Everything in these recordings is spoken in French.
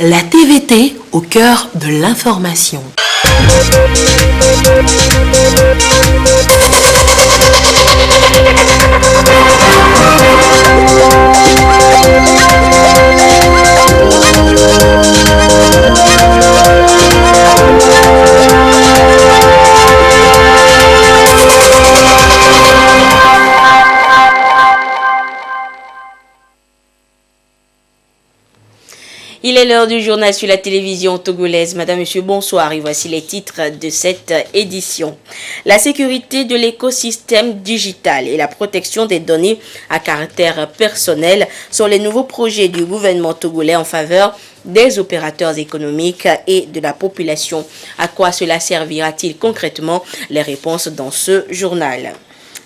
La TVT au cœur de l'information. Il est l'heure du journal sur la télévision togolaise. Madame, Monsieur, bonsoir et voici les titres de cette édition. La sécurité de l'écosystème digital et la protection des données à caractère personnel sont les nouveaux projets du gouvernement togolais en faveur des opérateurs économiques et de la population. À quoi cela servira-t-il concrètement? Les réponses dans ce journal.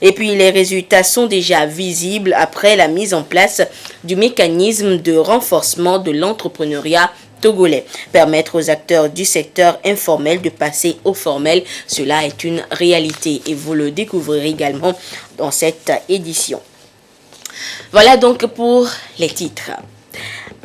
Et puis les résultats sont déjà visibles après la mise en place du mécanisme de renforcement de l'entrepreneuriat togolais. Permettre aux acteurs du secteur informel de passer au formel, cela est une réalité et vous le découvrirez également dans cette édition. Voilà donc pour les titres.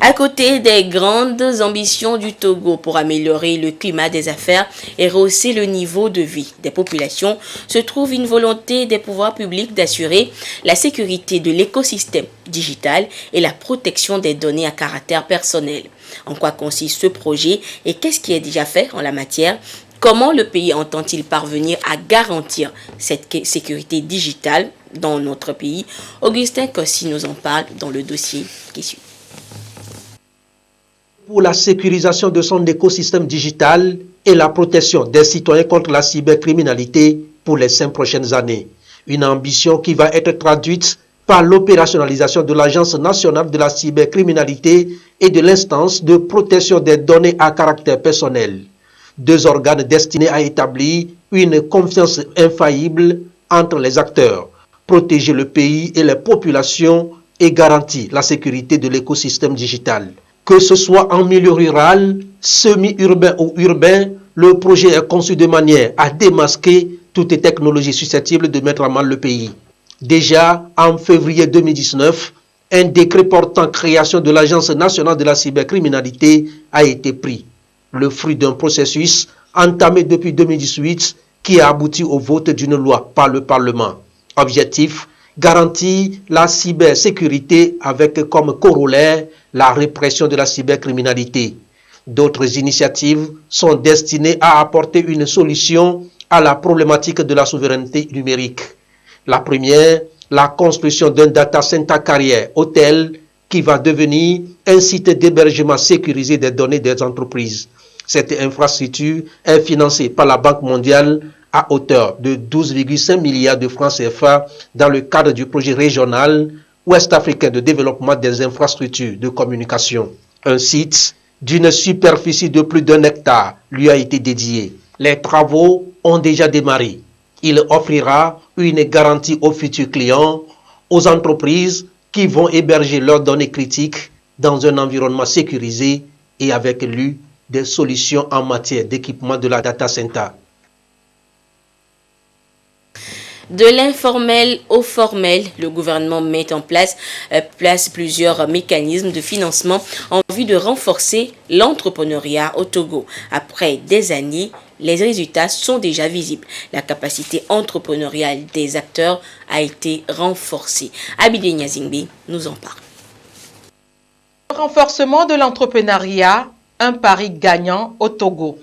À côté des grandes ambitions du Togo pour améliorer le climat des affaires et rehausser le niveau de vie des populations, se trouve une volonté des pouvoirs publics d'assurer la sécurité de l'écosystème digital et la protection des données à caractère personnel. En quoi consiste ce projet et qu'est-ce qui est déjà fait en la matière? Comment le pays entend-il parvenir à garantir cette sécurité digitale dans notre pays? Augustin Kossi nous en parle dans le dossier qui suit. Pour la sécurisation de son écosystème digital et la protection des citoyens contre la cybercriminalité pour les 5 prochaines années. Une ambition qui va être traduite par l'opérationnalisation de l'Agence nationale de la cybercriminalité et de l'instance de protection des données à caractère personnel. 2 organes destinés à établir une confiance infaillible entre les acteurs, protéger le pays et les populations et garantir la sécurité de l'écosystème digital. Que ce soit en milieu rural, semi-urbain ou urbain, le projet est conçu de manière à démasquer toutes technologies susceptibles de mettre à mal le pays. Déjà, en février 2019, un décret portant création de l'Agence nationale de la cybercriminalité a été pris. Le fruit d'un processus entamé depuis 2018 qui a abouti au vote d'une loi par le Parlement. Objectif: garantir la cybersécurité avec comme corollaire la répression de la cybercriminalité. D'autres initiatives sont destinées à apporter une solution à la problématique de la souveraineté numérique. La première, la construction d'un data center carrière hôtel qui va devenir un site d'hébergement sécurisé des données des entreprises. Cette infrastructure est financée par la Banque mondiale à hauteur de 12,5 milliards de francs CFA dans le cadre du projet régional ouest-africain de développement des infrastructures de communication. Un site d'une superficie de plus d'1 hectare lui a été dédié. Les travaux ont déjà démarré. Il offrira une garantie aux futurs clients, aux entreprises qui vont héberger leurs données critiques dans un environnement sécurisé et avec lui des solutions en matière d'équipement de la data center. De l'informel au formel, le gouvernement met en place plusieurs mécanismes de financement en vue de renforcer l'entrepreneuriat au Togo. Après des années, les résultats sont déjà visibles. La capacité entrepreneuriale des acteurs a été renforcée. Abidé Nyazingbe nous en parle. Renforcement de l'entrepreneuriat, un pari gagnant au Togo.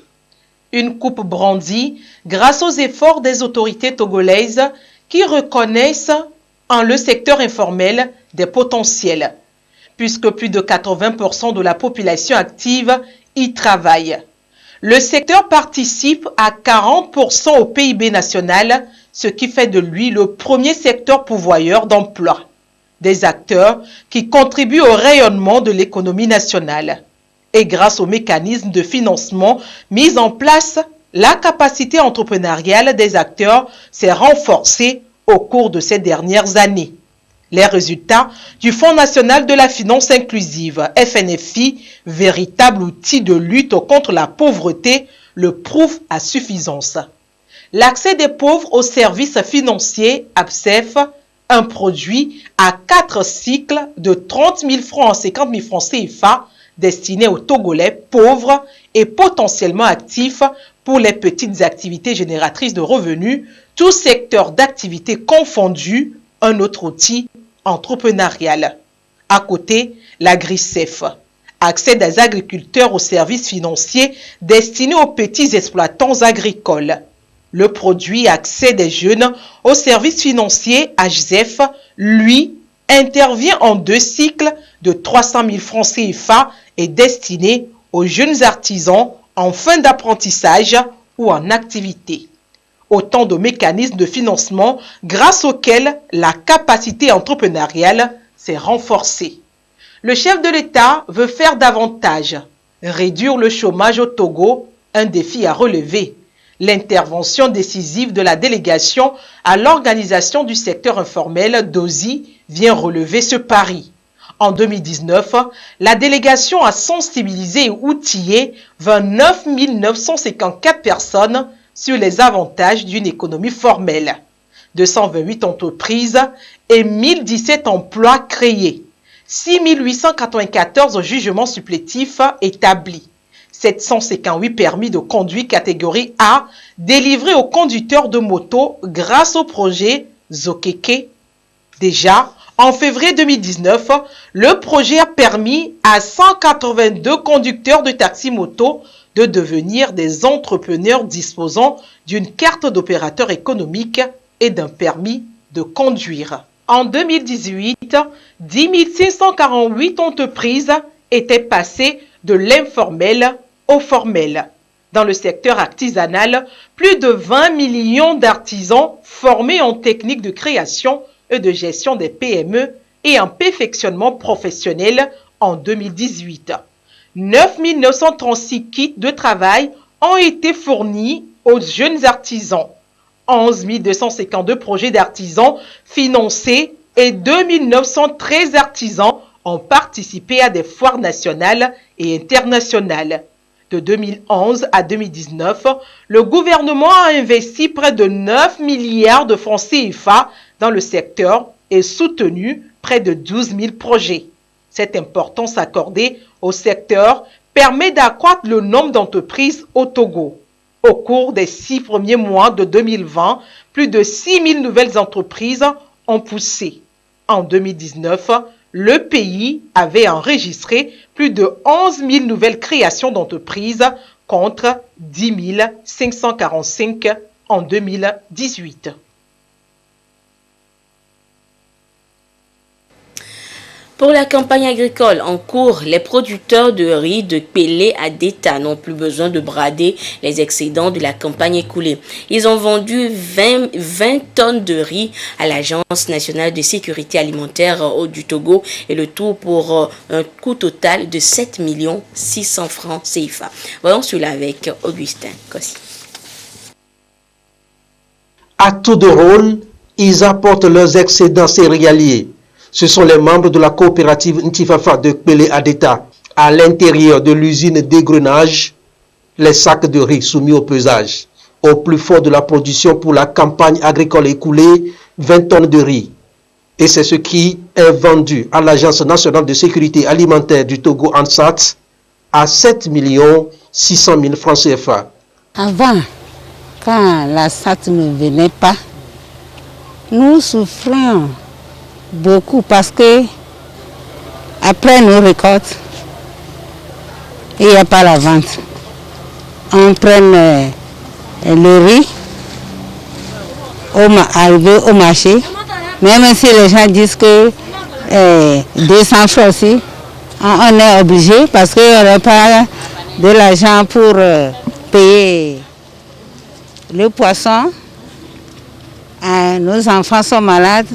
Une coupe brandie grâce aux efforts des autorités togolaises qui reconnaissent en le secteur informel des potentiels, puisque plus de 80% de la population active y travaille. Le secteur participe à 40% au PIB national, ce qui fait de lui le premier secteur pourvoyeur d'emplois. Des acteurs qui contribuent au rayonnement de l'économie nationale. Et grâce aux mécanismes de financement mis en place, la capacité entrepreneuriale des acteurs s'est renforcée au cours de ces dernières années. Les résultats du Fonds national de la finance inclusive, FNFI, véritable outil de lutte contre la pauvreté, le prouvent à suffisance. L'accès des pauvres aux services financiers, APSEF, un produit à 4 cycles de 30 000 francs à 50 000 francs CFA, destiné aux Togolais pauvres et potentiellement actifs pour les petites activités génératrices de revenus, tout secteur d'activité confondu, un autre outil entrepreneurial. À côté, l'AgriCEF accède des agriculteurs aux services financiers destinés aux petits exploitants agricoles. Le produit accès des jeunes aux services financiers AGZEF, lui, intervient en 2 cycles de 300 000 francs CFA et destiné aux jeunes artisans en fin d'apprentissage ou en activité. Autant de mécanismes de financement grâce auxquels la capacité entrepreneuriale s'est renforcée. Le chef de l'État veut faire davantage, réduire le chômage au Togo, un défi à relever. L'intervention décisive de la délégation à l'organisation du secteur informel d'OSI vient relever ce pari. En 2019, la délégation a sensibilisé et outillé 29 954 personnes sur les avantages d'une économie formelle. 228 entreprises et 1017 emplois créés. 6 894 jugements supplétifs établis. 758 permis de conduire catégorie A délivrés aux conducteurs de moto grâce au projet Zokeke. Déjà, en février 2019, le projet a permis à 182 conducteurs de taxi-moto de devenir des entrepreneurs disposant d'une carte d'opérateur économique et d'un permis de conduire. En 2018, 10 548 entreprises étaient passées de l'informel au formel. Dans le secteur artisanal, plus de 20 millions d'artisans formés en techniques de création et de gestion des PME et en perfectionnement professionnel en 2018. 9 936 kits de travail ont été fournis aux jeunes artisans. 11 252 projets d'artisans financés et 2 913 artisans ont participé à des foires nationales et internationales. De 2011 à 2019, le gouvernement a investi près de 9 milliards de francs CFA dans le secteur et soutenu près de 12 000 projets. Cette importance accordée au secteur permet d'accroître le nombre d'entreprises au Togo. Au cours des 6 premiers mois de 2020, plus de 6 000 nouvelles entreprises ont poussé. En 2019, le pays avait enregistré plus de 11 000 nouvelles créations d'entreprises contre 10 545 en 2018. Pour la campagne agricole en cours, les producteurs de riz de Pelé à Deta n'ont plus besoin de brader les excédents de la campagne écoulée. Ils ont vendu 20 tonnes de riz à l'Agence nationale de sécurité alimentaire du Togo et le tout pour un coût total de 7 600 francs CFA. Voyons cela avec Augustin Kossi. À tour de rôle, ils apportent leurs excédents céréaliers. Ce sont les membres de la coopérative Ntifafa de Pelé Adeta. À l'intérieur de l'usine d'égrenage, les sacs de riz soumis au pesage. Au plus fort de la production pour la campagne agricole écoulée, 20 tonnes de riz. Et c'est ce qui est vendu à l'Agence nationale de sécurité alimentaire du Togo ANSAT à 7 600 000 francs CFA. Avant, quand la SAT ne venait pas, nous souffrions beaucoup parce que après nos récoltes, il n'y a pas la vente. On prend le riz arrivé au marché, même si les gens disent que 200 francs aussi, on est obligé parce qu'on n'a pas de l'argent pour payer le poisson. Nos enfants sont malades.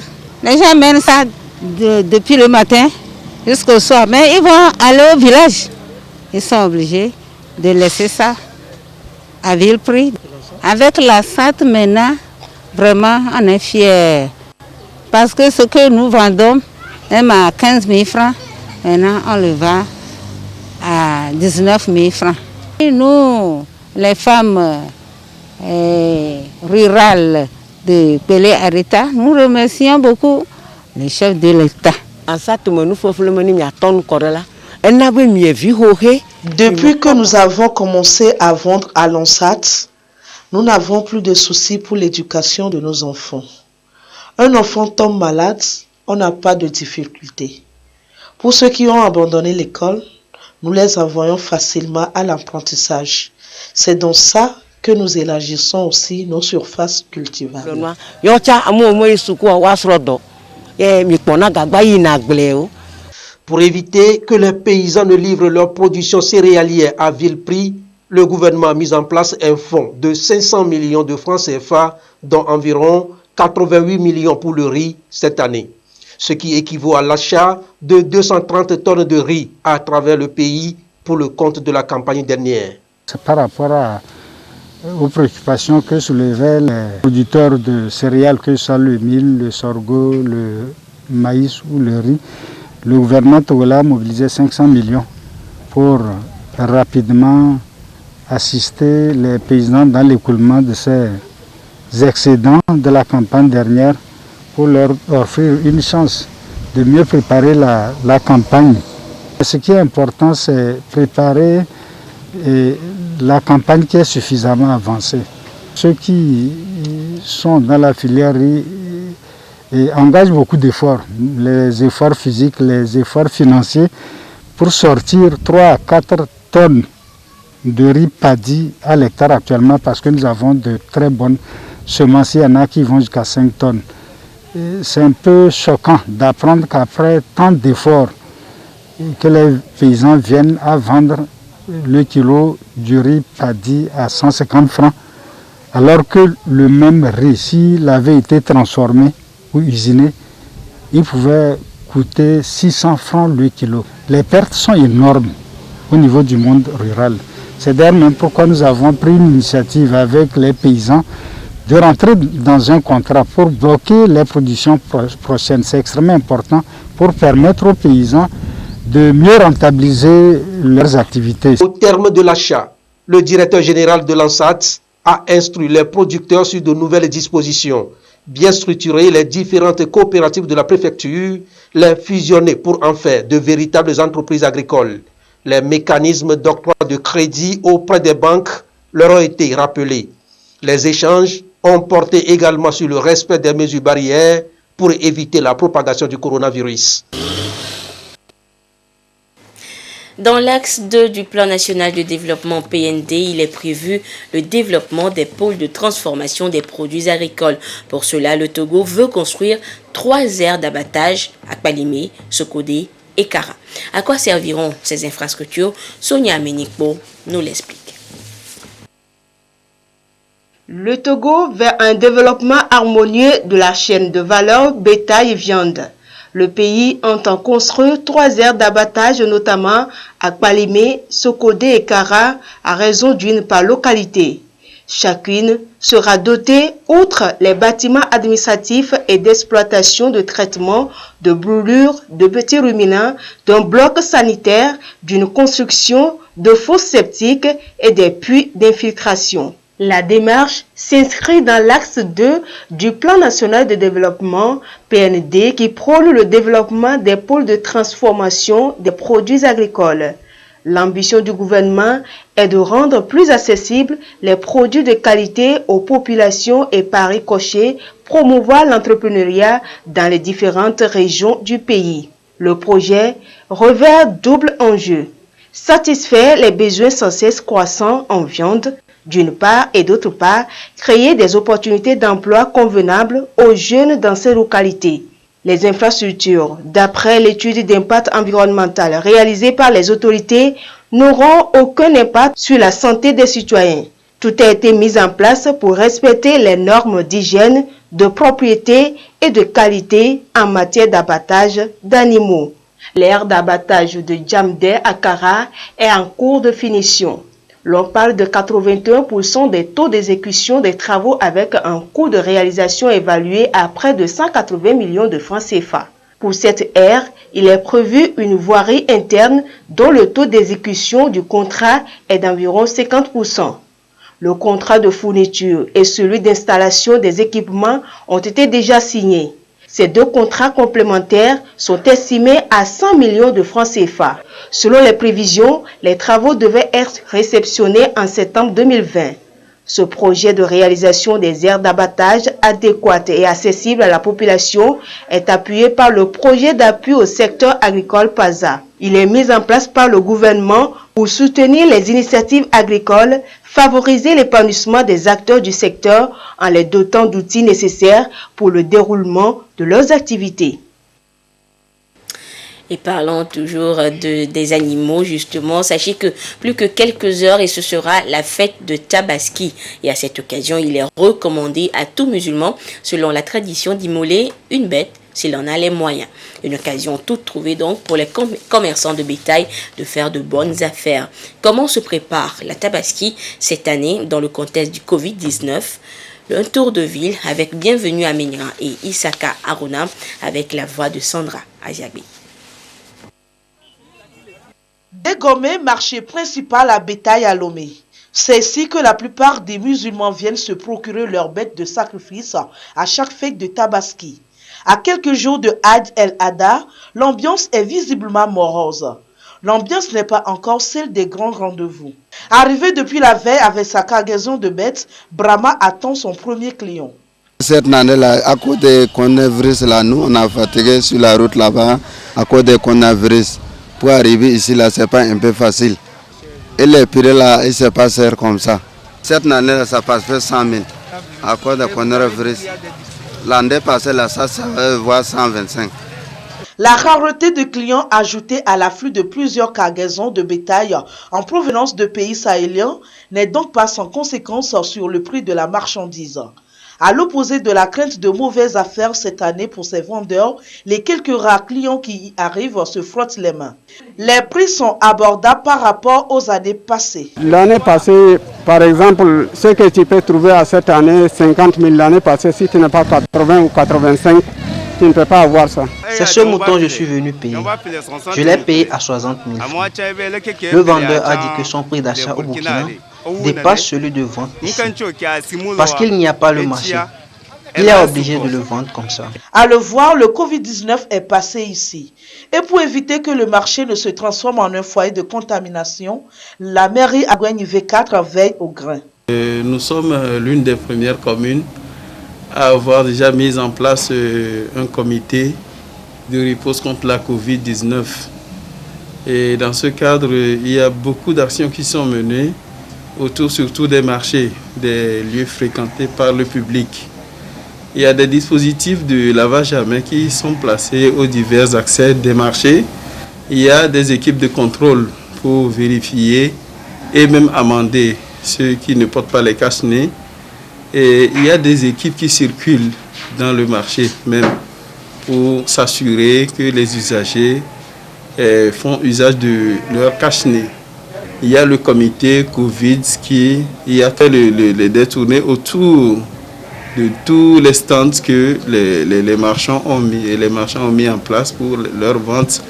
Les gens mènent ça depuis le matin jusqu'au soir. Mais ils vont aller au village. Ils sont obligés de laisser ça à vil prix. Avec la SAT maintenant, vraiment, on est fiers. Parce que ce que nous vendons, même à 15 000 francs, maintenant on le vend à 19 000 francs. Et nous, les femmes rurales de Pelé Areta, nous remercions beaucoup les chefs de l'État. En ça, nous faisons une tonne de Depuis que nous avons commencé à vendre à l'ONSAT, nous n'avons plus de soucis pour l'éducation de nos enfants. Un enfant tombe malade, on n'a pas de difficulté. Pour ceux qui ont abandonné l'école, nous les envoyons facilement à l'apprentissage. C'est dans ça que nous élargissons aussi nos surfaces cultivables. Pour éviter que les paysans ne livrent leur production céréalière à vil prix, le gouvernement a mis en place un fonds de 500 millions de francs CFA, dont environ 88 millions pour le riz cette année, ce qui équivaut à l'achat de 230 tonnes de riz à travers le pays pour le compte de la campagne dernière. C'est par rapport aux préoccupations que soulevaient les producteurs de céréales, que ce soit le mil, le sorgho, le maïs ou le riz. Le gouvernement togolais a mobilisé 500 millions pour rapidement assister les paysans dans l'écoulement de ces excédents de la campagne dernière pour leur offrir une chance de mieux préparer la campagne. Ce qui est important, c'est préparer la campagne qui est suffisamment avancée. Ceux qui sont dans la filière riz engagent beaucoup d'efforts, les efforts physiques, les efforts financiers, pour sortir 3 à 4 tonnes de riz paddy à l'hectare actuellement, parce que nous avons de très bonnes semences. Il y en a qui vont jusqu'à 5 tonnes. C'est un peu choquant d'apprendre qu'après tant d'efforts, que les paysans viennent à vendre le kilo du riz paddy à 150 francs, alors que le même riz, s'il avait été transformé ou usiné, il pouvait coûter 600 francs le kilo. Les pertes sont énormes au niveau du monde rural. C'est d'ailleurs même pourquoi nous avons pris une initiative avec les paysans de rentrer dans un contrat pour bloquer les productions prochaines. C'est extrêmement important pour permettre aux paysans de mieux rentabiliser leurs activités. Au terme de l'achat, le directeur général de l'ANSAT a instruit les producteurs sur de nouvelles dispositions, bien structurer les différentes coopératives de la préfecture, les fusionner pour en faire de véritables entreprises agricoles. Les mécanismes d'octroi de crédit auprès des banques leur ont été rappelés. Les échanges ont porté également sur le respect des mesures barrières pour éviter la propagation du coronavirus. Dans l'axe 2 du plan national de développement PND, il est prévu le développement des pôles de transformation des produits agricoles. Pour cela, le Togo veut construire 3 aires d'abattage à Kpalimé, Sokodé et Kara. À quoi serviront ces infrastructures? Sonia Menikbo nous l'explique. Le Togo vers un développement harmonieux de la chaîne de valeur bétail et viande. Le pays entend construire 3 aires d'abattage, notamment à Kpalimé, Sokodé et Kara, à raison d'une par localité. Chacune sera dotée, outre les bâtiments administratifs et d'exploitation de traitement, de brûlures, de petits ruminants, d'un bloc sanitaire, d'une construction, de fosses septiques et des puits d'infiltration. La démarche s'inscrit dans l'axe 2 du plan national de développement PND qui prône le développement des pôles de transformation des produits agricoles. L'ambition du gouvernement est de rendre plus accessibles les produits de qualité aux populations et par ricochet promouvoir l'entrepreneuriat dans les différentes régions du pays. Le projet revêt double enjeu: satisfaire les besoins sans cesse croissants en viande, d'une part, et d'autre part, créer des opportunités d'emploi convenables aux jeunes dans ces localités. Les infrastructures, d'après l'étude d'impact environnemental réalisée par les autorités, n'auront aucun impact sur la santé des citoyens. Tout a été mis en place pour respecter les normes d'hygiène, de propriété et de qualité en matière d'abattage d'animaux. L'aire d'abattage de Djamdé à Kara est en cours de finition. L'on parle de 81% des taux d'exécution des travaux avec un coût de réalisation évalué à près de 180 millions de francs CFA. Pour cette aire, il est prévu une voirie interne dont le taux d'exécution du contrat est d'environ 50%. Le contrat de fourniture et celui d'installation des équipements ont été déjà signés. Ces deux contrats complémentaires sont estimés à 100 millions de francs CFA. Selon les prévisions, les travaux devaient être réceptionnés en septembre 2020. Ce projet de réalisation des aires d'abattage adéquates et accessibles à la population est appuyé par le projet d'appui au secteur agricole PASA. Il est mis en place par le gouvernement pour soutenir les initiatives agricoles, favoriser l'épanouissement des acteurs du secteur en les dotant d'outils nécessaires pour le déroulement de leurs activités. Et parlant toujours des animaux, justement, sachez que plus que quelques heures et ce sera la fête de Tabaski. Et à cette occasion, il est recommandé à tout musulman, selon la tradition, d'immoler une bête s'il en a les moyens. Une occasion toute trouvée donc pour les commerçants de bétail de faire de bonnes affaires. Comment se prépare la Tabaski cette année dans le contexte du Covid-19 ? Un tour de ville avec Bienvenue à Ménira et Isaka Aruna avec la voix de Sandra Aziagbe. Dégomé, marché principal à bétail à Lomé. C'est ici que la plupart des musulmans viennent se procurer leurs bêtes de sacrifice à chaque fête de Tabaski. À quelques jours de Had el-Adha, l'ambiance est visiblement morose. L'ambiance n'est pas encore celle des grands rendez-vous. Arrivé depuis la veille avec sa cargaison de bêtes, Brahma attend son premier client. Cette année-là, à cause de coronavirus, là, nous, on a fatigué sur la route là-bas, à cause de coronavirus. Pour arriver ici, là, c'est pas un peu facile. Et les prix là, ils se passent comme ça. Cette année-là, ça passe fait 100 000 à cause de coronavirus. L'année passée, là, ça va voir 125. La rareté de clients ajoutée à l'afflux de plusieurs cargaisons de bétail en provenance de pays sahéliens n'est donc pas sans conséquence sur le prix de la marchandise. À l'opposé de la crainte de mauvaises affaires cette année pour ces vendeurs, les quelques rares clients qui y arrivent se frottent les mains. Les prix sont abordables par rapport aux années passées. L'année passée, par exemple, ce que tu peux trouver à cette année, 50 000 l'année passée, si tu n'as pas 80 ou 85, tu ne peux pas avoir ça. C'est ce mouton que je suis venu payer. Je l'ai payé à 60 000 francs. Le vendeur a dit que son prix d'achat au Burkina dépasse celui de vente ici, parce qu'il n'y a pas le marché. Il est obligé de le vendre comme ça. À le voir, le Covid-19 est passé ici. Et pour éviter que le marché ne se transforme en un foyer de contamination, la mairie Agouigne V4 veille au grain. Nous sommes l'une des premières communes à avoir déjà mis en place un comité de riposte contre la Covid-19. Et dans ce cadre, il y a beaucoup d'actions qui sont menées autour surtout des marchés, des lieux fréquentés par le public. Il y a des dispositifs de lavage à main qui sont placés aux divers accès des marchés. Il y a des équipes de contrôle pour vérifier et même amender ceux qui ne portent pas les cache-nez. Et il y a des équipes qui circulent dans le marché même pour s'assurer que les usagers font usage de leur cache-nez. Il y a le comité Covid qui a fait les détourner autour de tous les stands que les marchands ont mis. Et les marchands ont mis en place pour leur vente,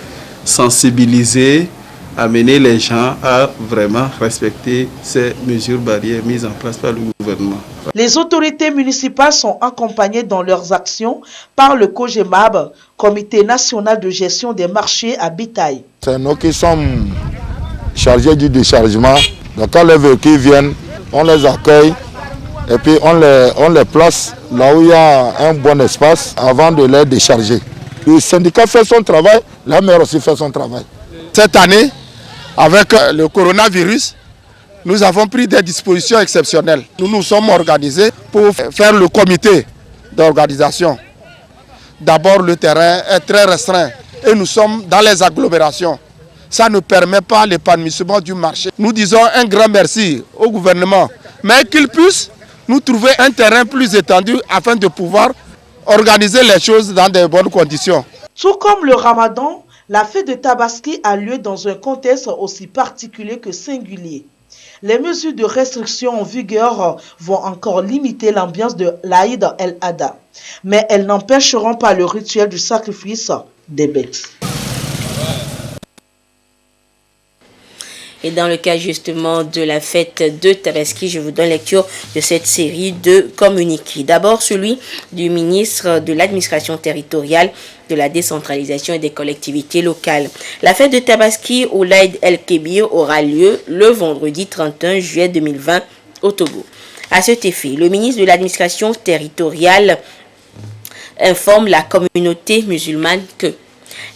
sensibiliser, amener les gens à vraiment respecter ces mesures barrières mises en place par le gouvernement. Les autorités municipales sont accompagnées dans leurs actions par le COGEMAB, Comité national de gestion des marchés à bétail. C'est nous qui sommes chargés du déchargement. Donc quand les véhicules viennent, on les accueille et puis on les place là où il y a un bon espace avant de les décharger. Le syndicat fait son travail, la maire aussi fait son travail. Cette année, avec le coronavirus, nous avons pris des dispositions exceptionnelles. Nous nous sommes organisés pour faire le comité d'organisation. D'abord, le terrain est très restreint et nous sommes dans les agglomérations. Ça ne permet pas l'épanouissement du marché. Nous disons un grand merci au gouvernement, mais qu'il puisse nous trouver un terrain plus étendu afin de pouvoir organiser les choses dans de bonnes conditions. Tout comme le Ramadan, la fête de Tabaski a lieu dans un contexte aussi particulier que singulier. Les mesures de restriction en vigueur vont encore limiter l'ambiance de l'Aïd el-Adha, mais elles n'empêcheront pas le rituel du sacrifice des bêtes. Et dans le cas justement de la fête de Tabaski, je vous donne lecture de cette série de communiqués. D'abord celui du ministre de l'administration territoriale, de la décentralisation et des collectivités locales. La fête de Tabaski ou l'Aïd el-Kébir aura lieu le vendredi 31 juillet 2020 au Togo. À cet effet, le ministre de l'administration territoriale informe la communauté musulmane que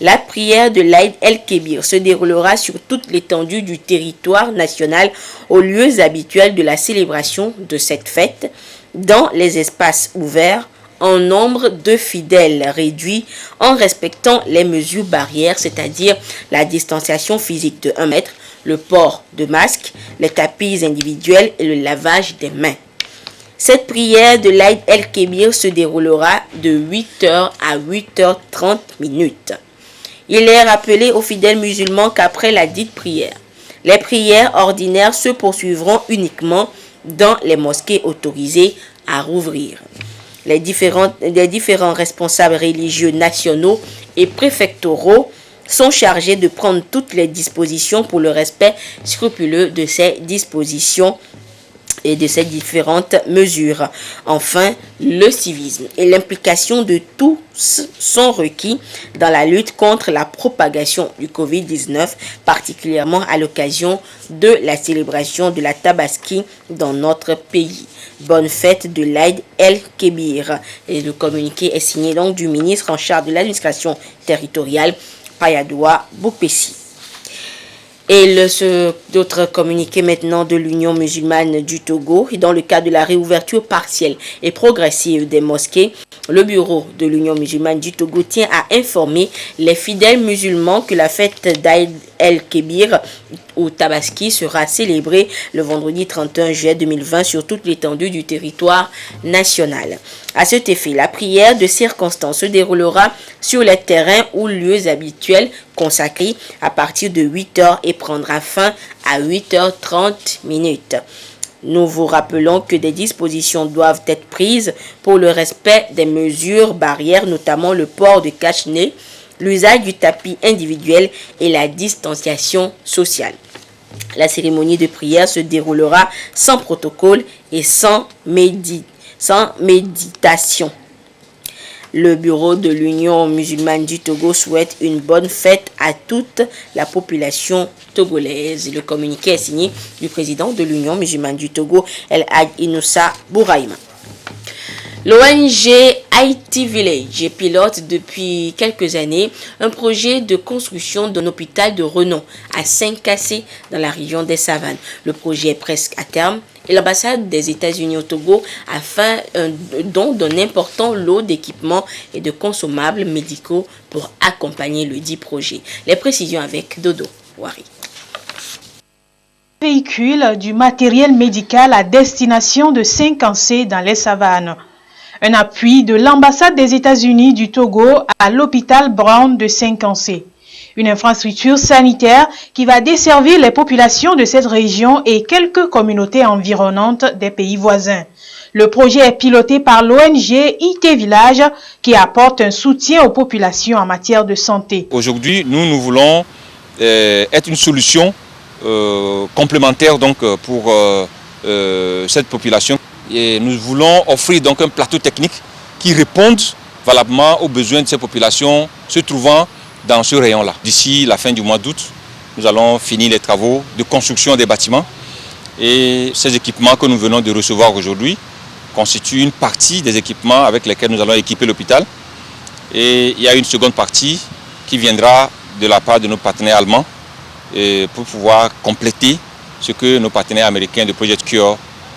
la prière de l'Aïd el-Kébir se déroulera sur toute l'étendue du territoire national aux lieux habituels de la célébration de cette fête, dans les espaces ouverts, en nombre de fidèles réduit, en respectant les mesures barrières, c'est-à-dire la distanciation physique de 1 mètre, le port de masques, les tapis individuels et le lavage des mains. Cette prière de l'Aïd el-Kébir se déroulera de 8h à 8h30 minutes. Il est rappelé aux fidèles musulmans qu'après la dite prière, les prières ordinaires se poursuivront uniquement dans les mosquées autorisées à rouvrir. Les différents responsables religieux nationaux et préfectoraux sont chargés de prendre toutes les dispositions pour le respect scrupuleux de ces dispositions et de ces différentes mesures. Enfin, le civisme et l'implication de tous sont requis dans la lutte contre la propagation du Covid-19, particulièrement à l'occasion de la célébration de la Tabaski dans notre pays. Bonne fête de l'Aïd el-Kébir. Et le communiqué est signé donc du ministre en charge de l'administration territoriale, Payadoua Boupessi. Et d'autres communiqués maintenant de l'Union musulmane du Togo. Et dans le cadre de la réouverture partielle et progressive des mosquées, le bureau de l'Union musulmane du Togo tient à informer les fidèles musulmans que la fête d'Aïd el-Kébir ou Tabaski sera célébrée le vendredi 31 juillet 2020 sur toute l'étendue du territoire national. À cet effet, la prière de circonstance se déroulera sur les terrains ou lieux habituels consacrés à partir de 8h et prendra fin à 8h30 minutes. Nous vous rappelons que des dispositions doivent être prises pour le respect des mesures barrières, notamment le port de cache-nez, l'usage du tapis individuel et la distanciation sociale. La cérémonie de prière se déroulera sans protocole et sans méditation. Le bureau de l'Union musulmane du Togo souhaite une bonne fête à toute la population togolaise. Le communiqué est signé du président de l'Union musulmane du Togo, El Hadj Inoussa Bouraïma. L'ONG Haiti Village pilote depuis quelques années un projet de construction d'un hôpital de renom à Saint-Cassé dans la région des Savanes. Le projet est presque à terme et l'ambassade des États-Unis au Togo a fait un don d'un important lot d'équipements et de consommables médicaux pour accompagner le dit projet. Les précisions avec Dodo Wari. Véhicule du matériel médical à destination de Saint-Cassé dans les Savanes. Un appui de l'ambassade des États-Unis du Togo à l'hôpital Brown de Saint-Cassé. Une infrastructure sanitaire qui va desservir les populations de cette région et quelques communautés environnantes des pays voisins. Le projet est piloté par l'ONG IT Village qui apporte un soutien aux populations en matière de santé. Aujourd'hui, nous voulons être une solution complémentaire donc, pour cette population. Et nous voulons offrir donc un plateau technique qui réponde valablement aux besoins de ces populations se trouvant dans ce rayon-là. D'ici la fin du mois d'août, nous allons finir les travaux de construction des bâtiments. Et ces équipements que nous venons de recevoir aujourd'hui constituent une partie des équipements avec lesquels nous allons équiper l'hôpital. Et il y a une seconde partie qui viendra de la part de nos partenaires allemands pour pouvoir compléter ce que nos partenaires américains de Project Cure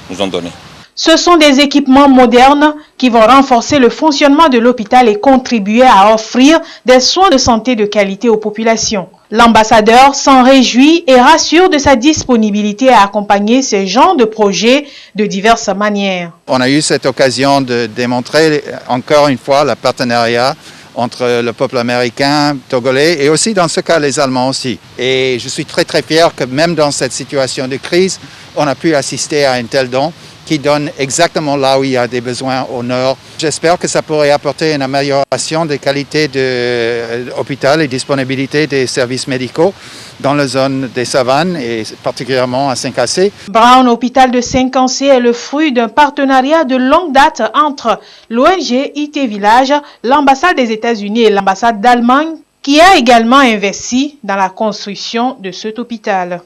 nous ont donné. Ce sont des équipements modernes qui vont renforcer le fonctionnement de l'hôpital et contribuer à offrir des soins de santé de qualité aux populations. L'ambassadeur s'en réjouit et rassure de sa disponibilité à accompagner ces genres de projets de diverses manières. On a eu cette occasion de démontrer encore une fois le partenariat entre le peuple américain, togolais et aussi dans ce cas les Allemands aussi. Et je suis très fier que même dans cette situation de crise, on a pu assister à un tel don qui donne exactement là où il y a des besoins au nord. J'espère que ça pourrait apporter une amélioration des qualités de l'hôpital et disponibilité des services médicaux dans la zone des savanes et particulièrement à Saint-Cassé. Brown Hôpital de Saint-Cassé est le fruit d'un partenariat de longue date entre l'ONG IT Village, l'ambassade des États-Unis et l'ambassade d'Allemagne, qui a également investi dans la construction de cet hôpital.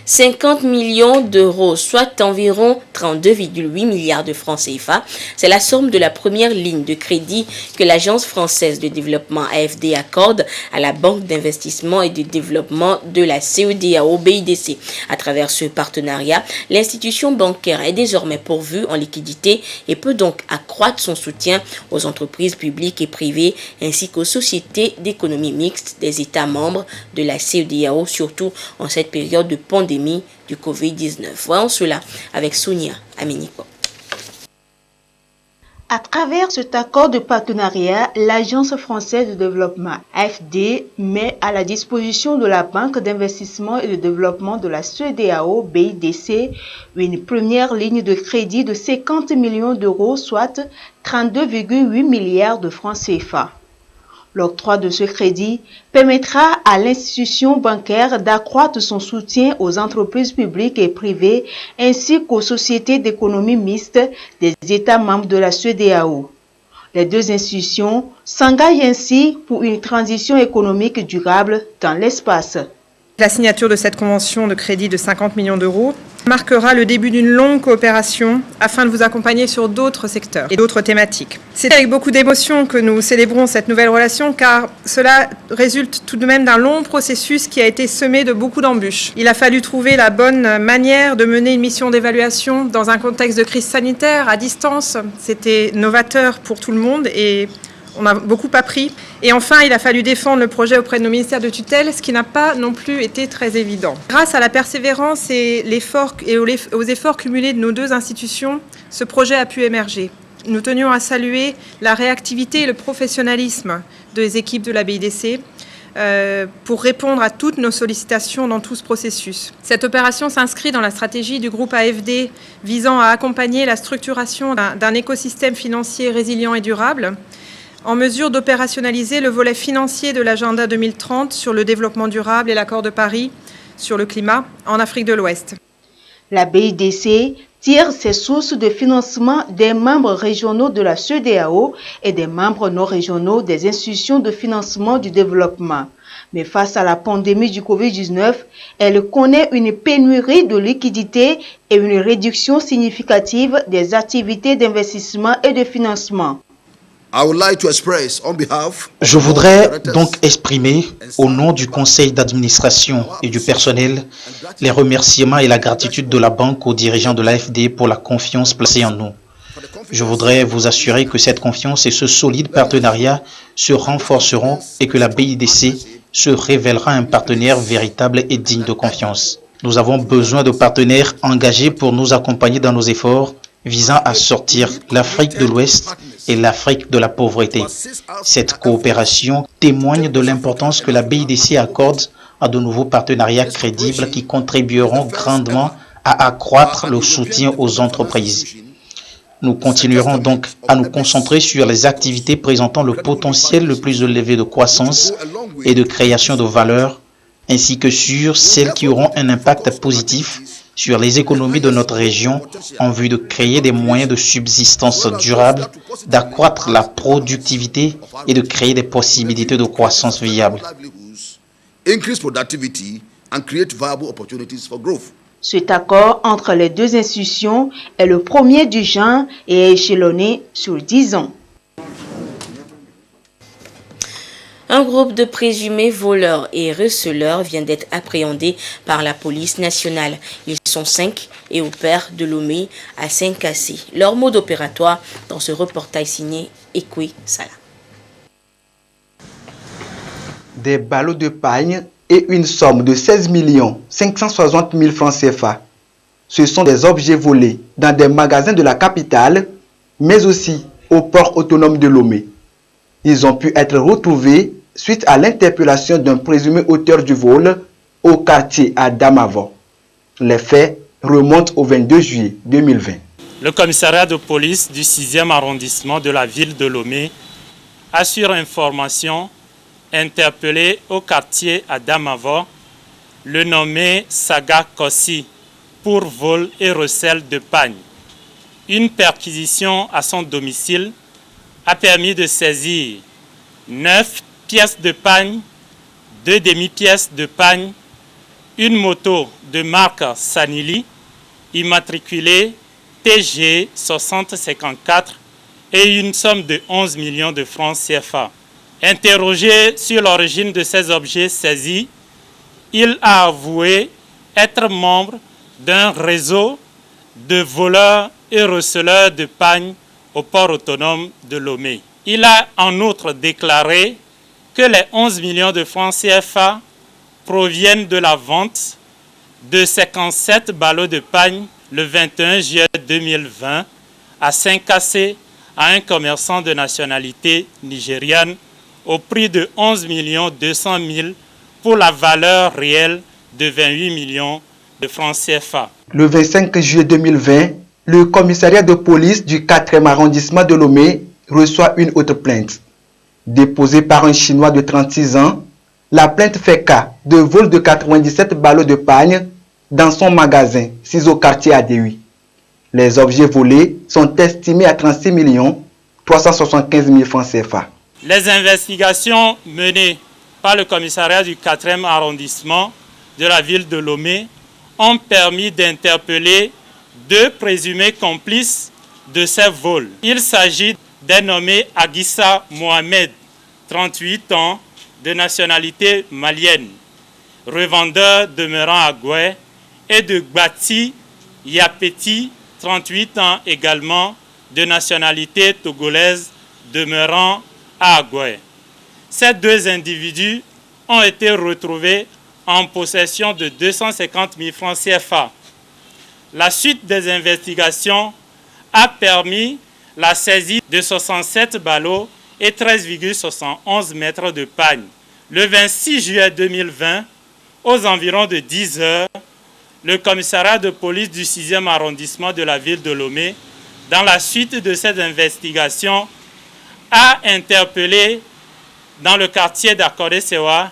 50 millions d'euros, soit environ 32,8 milliards de francs CFA. C'est la somme de la première ligne de crédit que l'Agence française de développement AFD accorde à la Banque d'investissement et de développement de la CEDEAO BIDC. À travers ce partenariat, l'institution bancaire est désormais pourvue en liquidité et peut donc accroître son soutien aux entreprises publiques et privées ainsi qu'aux sociétés d'économie mixte des États membres de la CEDEAO, surtout en cette période de pandémie du Covid-19. Voyons cela avec Sonia Aminiko. À travers cet accord de partenariat, l'Agence française de développement AFD met à la disposition de la Banque d'investissement et de développement de la CEDEAO BIDC une première ligne de crédit de 50 millions d'euros, soit 32,8 milliards de francs CFA. L'octroi de ce crédit permettra à l'institution bancaire d'accroître son soutien aux entreprises publiques et privées ainsi qu'aux sociétés d'économie mixte des États membres de la CEDEAO. Les deux institutions s'engagent ainsi pour une transition économique durable dans l'espace. La signature de cette convention de crédit de 50 millions d'euros marquera le début d'une longue coopération afin de vous accompagner sur d'autres secteurs et d'autres thématiques. C'est avec beaucoup d'émotion que nous célébrons cette nouvelle relation car cela résulte tout de même d'un long processus qui a été semé de beaucoup d'embûches. Il a fallu trouver la bonne manière de mener une mission d'évaluation dans un contexte de crise sanitaire à distance. C'était novateur pour tout le monde et on a beaucoup appris. Et enfin, il a fallu défendre le projet auprès de nos ministères de tutelle, ce qui n'a pas non plus été très évident. Grâce à la persévérance et aux efforts cumulés de nos deux institutions, ce projet a pu émerger. Nous tenions à saluer la réactivité et le professionnalisme des équipes de la BIDC pour répondre à toutes nos sollicitations dans tout ce processus. Cette opération s'inscrit dans la stratégie du groupe AFD visant à accompagner la structuration d'un écosystème financier résilient et durable, en mesure d'opérationnaliser le volet financier de l'agenda 2030 sur le développement durable et l'accord de Paris sur le climat en Afrique de l'Ouest. La BIDC tire ses sources de financement des membres régionaux de la CEDEAO et des membres non régionaux des institutions de financement du développement. Mais face à la pandémie du Covid-19, elle connaît une pénurie de liquidités et une réduction significative des activités d'investissement et de financement. Je voudrais donc exprimer, au nom du conseil d'administration et du personnel, les remerciements et la gratitude de la banque aux dirigeants de l'AFD pour la confiance placée en nous. Je voudrais vous assurer que cette confiance et ce solide partenariat se renforceront et que la BIDC se révélera un partenaire véritable et digne de confiance. Nous avons besoin de partenaires engagés pour nous accompagner dans nos efforts visant à sortir l'Afrique de l'Ouest et l'Afrique de la pauvreté. Cette coopération témoigne de l'importance que la BIDC accorde à de nouveaux partenariats crédibles qui contribueront grandement à accroître le soutien aux entreprises. Nous continuerons donc à nous concentrer sur les activités présentant le potentiel le plus élevé de croissance et de création de valeur, ainsi que sur celles qui auront un impact positif sur les économies de notre région en vue de créer des moyens de subsistance durable, d'accroître la productivité et de créer des possibilités de croissance viables. Cet accord entre les deux institutions est le premier du genre et est échelonné sur 10 ans. Un groupe de présumés voleurs et receleurs vient d'être appréhendé par la police nationale. Ils sont 5 et opèrent de Lomé à Saint-Cassé. Leur mode opératoire dans ce reportage signé Ekwe Sala. Des ballots de paille et une somme de 16 560 000 francs CFA. Ce sont des objets volés dans des magasins de la capitale, mais aussi au port autonome de Lomé. Ils ont pu être retrouvés suite à l'interpellation d'un présumé auteur du vol au quartier à Damavon. Les faits remonte au 22 juillet 2020. Le commissariat de police du 6e arrondissement de la ville de Lomé a sur information interpellé au quartier Adamavo le nommé Saga Kossi pour vol et recel de pagne. Une perquisition à son domicile a permis de saisir 9 pièces de pagne, 2 demi-pièces de pagne, une moto de marque Sanili immatriculée TG 6054 et une somme de 11 millions de francs CFA. Interrogé sur l'origine de ces objets saisis, il a avoué être membre d'un réseau de voleurs et receleurs de pagne au port autonome de Lomé. Il a en outre déclaré que les 11 millions de francs CFA proviennent de la vente de 57 ballots de pagne le 21 juillet 2020 à Saint-Cassé à un commerçant de nationalité nigériane au prix de 11 200 000 pour la valeur réelle de 28 millions de francs CFA. Le 25 juillet 2020, le commissariat de police du 4e arrondissement de Lomé reçoit une autre plainte. Déposée par un Chinois de 36 ans, la plainte fait cas de vol de 97 ballots de pagne dans son magasin, situé au quartier AD8. Les objets volés sont estimés à 36 375 000 francs CFA. Les investigations menées par le commissariat du 4e arrondissement de la ville de Lomé ont permis d'interpeller 2 présumés complices de ces vols. Il s'agit d'un nommé Aguissa Mohamed, 38 ans, de nationalité malienne, revendeur demeurant à Goué, et de Gbati Yapeti, 38 ans également, de nationalité togolaise, demeurant à Agoué. Ces 2 individus ont été retrouvés en possession de 250 000 francs CFA. La suite des investigations a permis la saisie de 67 ballots et 13,71 mètres de pagne. Le 26 juillet 2020, aux environs de 10 heures, le commissariat de police du 6e arrondissement de la ville de Lomé, dans la suite de cette investigation, a interpellé dans le quartier d'Akode-Sewa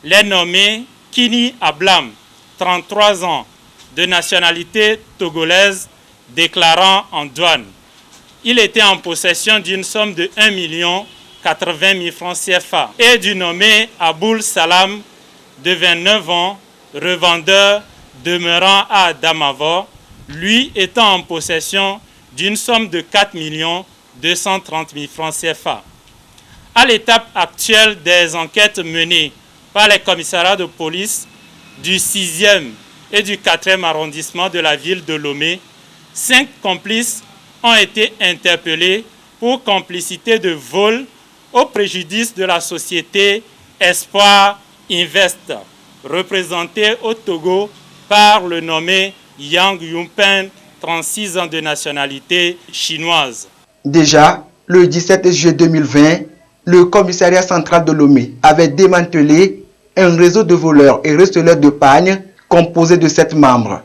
les nommés Kini Ablam, 33 ans, de nationalité togolaise, déclarant en douane. Il était en possession d'une somme de 1 080 000 francs CFA et du nommé Aboul Salam, de 29 ans, revendeur demeurant à Adamavo, lui étant en possession d'une somme de 4 230 000 francs CFA. À l'étape actuelle des enquêtes menées par les commissariats de police du 6e et du 4e arrondissement de la ville de Lomé, 5 complices ont été interpellés pour complicité de vol au préjudice de la société Espoir Invest, représentée au Togo par le nommé Yang Yunpen, 36 ans de nationalité chinoise. Déjà, le 17 juillet 2020, le commissariat central de Lomé avait démantelé un réseau de voleurs et receleurs de pagne composé de 7 membres.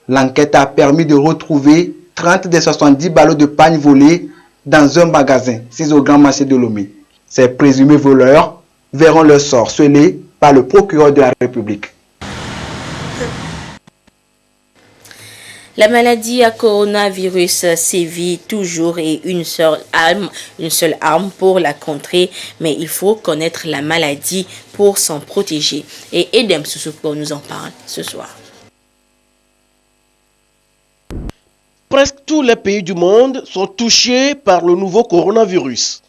L'enquête a permis de retrouver 30 des 70 ballots de pagne volés dans un magasin situé au Grand Marché de Lomé. Ces présumés voleurs verront leur sort scellé par le procureur de la République. La maladie à coronavirus sévit toujours et une seule arme pour la contrer, mais il faut connaître la maladie pour s'en protéger. Et Edem Soussouko nous en parle ce soir. Presque tous les pays du monde sont touchés par le nouveau coronavirus.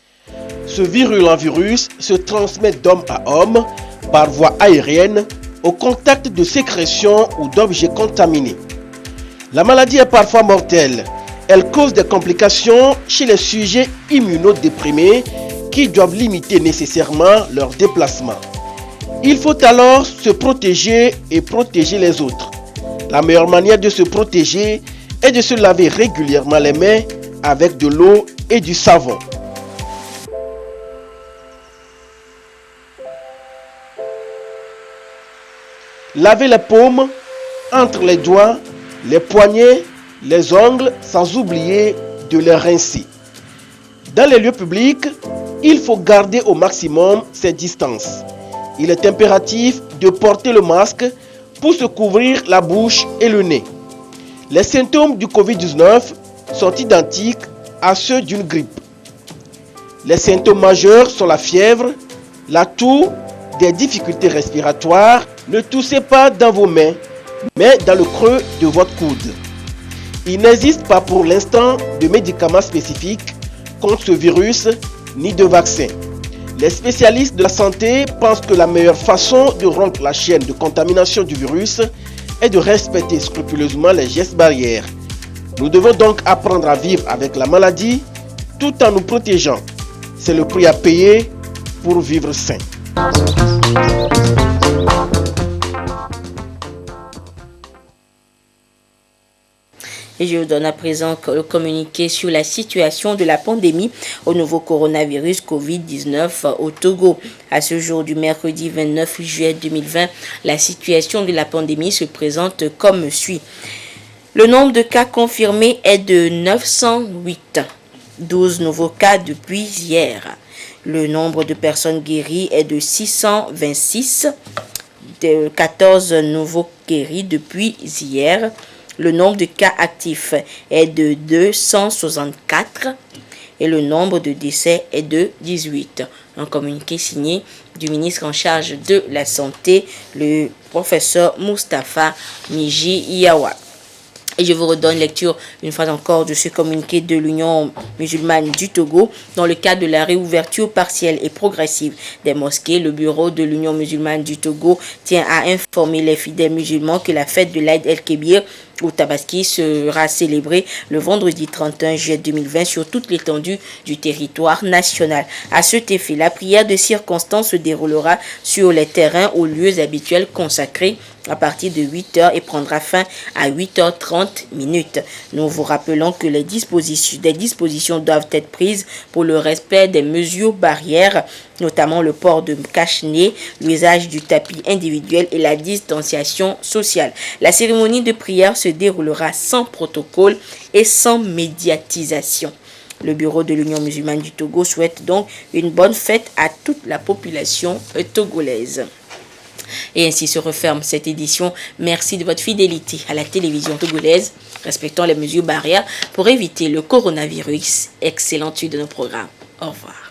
Ce virulent virus se transmet d'homme à homme par voie aérienne au contact de sécrétions ou d'objets contaminés. La maladie est parfois mortelle. Elle cause des complications chez les sujets immunodéprimés qui doivent limiter nécessairement leurs déplacements. Il faut alors se protéger et protéger les autres. La meilleure manière de se protéger est de se laver régulièrement les mains avec de l'eau et du savon. Lavez les paumes entre les doigts les poignets, les ongles, sans oublier de les rincer. Dans les lieux publics, il faut garder au maximum ces distances. Il est impératif de porter le masque pour se couvrir la bouche et le nez. Les symptômes du Covid-19 sont identiques à ceux d'une grippe. Les symptômes majeurs sont la fièvre, la toux, des difficultés respiratoires. Ne toussez pas dans vos mains, mais dans le creux de votre coude. Il n'existe pas pour l'instant de médicaments spécifiques contre ce virus ni de vaccin. Les spécialistes de la santé pensent que la meilleure façon de rompre la chaîne de contamination du virus est de respecter scrupuleusement les gestes barrières. Nous devons donc apprendre à vivre avec la maladie tout en nous protégeant. C'est le prix à payer pour vivre sain. Et je vous donne à présent le communiqué sur la situation de la pandémie au nouveau coronavirus Covid-19 au Togo. À ce jour du mercredi 29 juillet 2020, la situation de la pandémie se présente comme suit. Le nombre de cas confirmés est de 908, 12 nouveaux cas depuis hier. Le nombre de personnes guéries est de 626, 14 nouveaux guéris depuis hier. Le nombre de cas actifs est de 264 et le nombre de décès est de 18. Un communiqué signé du ministre en charge de la Santé, le professeur Moustapha Miji Yawa. Et je vous redonne lecture une fois encore de ce communiqué de l'Union musulmane du Togo. Dans le cadre de la réouverture partielle et progressive des mosquées, le bureau de l'Union musulmane du Togo tient à informer les fidèles musulmans que la fête de l'Aïd el-Kébir au Tabaski sera célébrée le vendredi 31 juillet 2020 sur toute l'étendue du territoire national. À cet effet, la prière de circonstance se déroulera sur les terrains aux lieux habituels consacrés à partir de 8h et prendra fin à 8h30 minutes. Nous vous rappelons que des dispositions doivent être prises pour le respect des mesures barrières, notamment le port de cache-nez, l'usage du tapis individuel et la distanciation sociale. La cérémonie de prière se déroulera sans protocole et sans médiatisation. Le bureau de l'Union musulmane du Togo souhaite donc une bonne fête à toute la population togolaise. Et ainsi se referme cette édition. Merci de votre fidélité à la télévision togolaise. Respectons les mesures barrières pour éviter le coronavirus. Excellente suite de nos programmes. Au revoir.